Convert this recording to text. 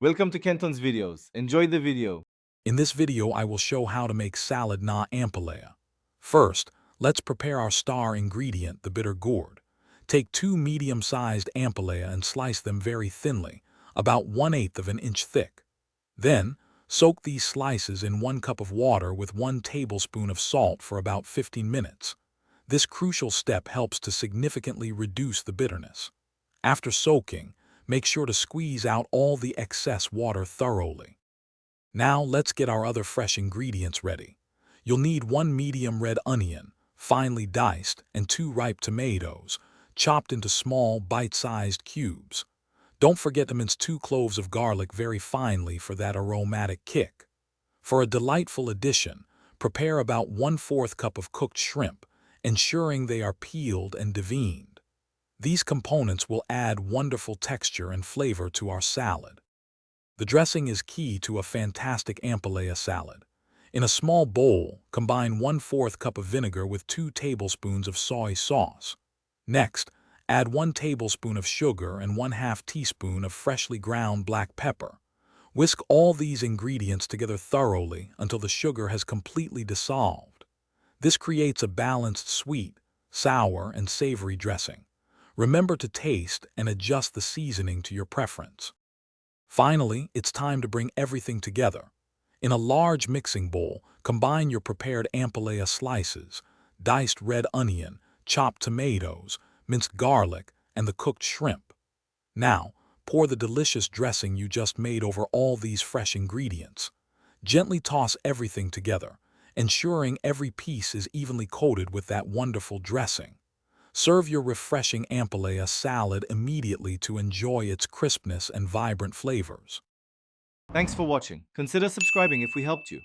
Welcome to Kenton's videos. Enjoy the video. In this video, I will show how to make salad na ampalaya. First, let's prepare our star ingredient, the bitter gourd. Take 2 medium-sized ampalaya and slice them very thinly, about 1/8 of an inch thick. Then, soak these slices in 1 cup of water with 1 tablespoon of salt for about 15 minutes. This crucial step helps to significantly reduce the bitterness. After soaking, make sure to squeeze out all the excess water thoroughly. Now let's get our other fresh ingredients ready. You'll need 1 medium red onion, finely diced, and 2 ripe tomatoes, chopped into small, bite-sized cubes. Don't forget to mince 2 cloves of garlic very finely for that aromatic kick. For a delightful addition, prepare about 1/4 cup of cooked shrimp, ensuring they are peeled and deveined. These components will add wonderful texture and flavor to our salad. The dressing is key to a fantastic ampalaya salad. In a small bowl, combine 1/4 cup of vinegar with 2 tablespoons of soy sauce. Next, add 1 tablespoon of sugar and 1/2 teaspoon of freshly ground black pepper. Whisk all these ingredients together thoroughly until the sugar has completely dissolved. This creates a balanced sweet, sour, and savory dressing. Remember to taste and adjust the seasoning to your preference. Finally, it's time to bring everything together. In a large mixing bowl, combine your prepared ampalaya slices, diced red onion, chopped tomatoes, minced garlic, and the cooked shrimp. Now, pour the delicious dressing you just made over all these fresh ingredients. Gently toss everything together, ensuring every piece is evenly coated with that wonderful dressing. Serve your refreshing ampalaya salad immediately to enjoy its crispness and vibrant flavors. Thanks for watching. Consider subscribing if we helped you.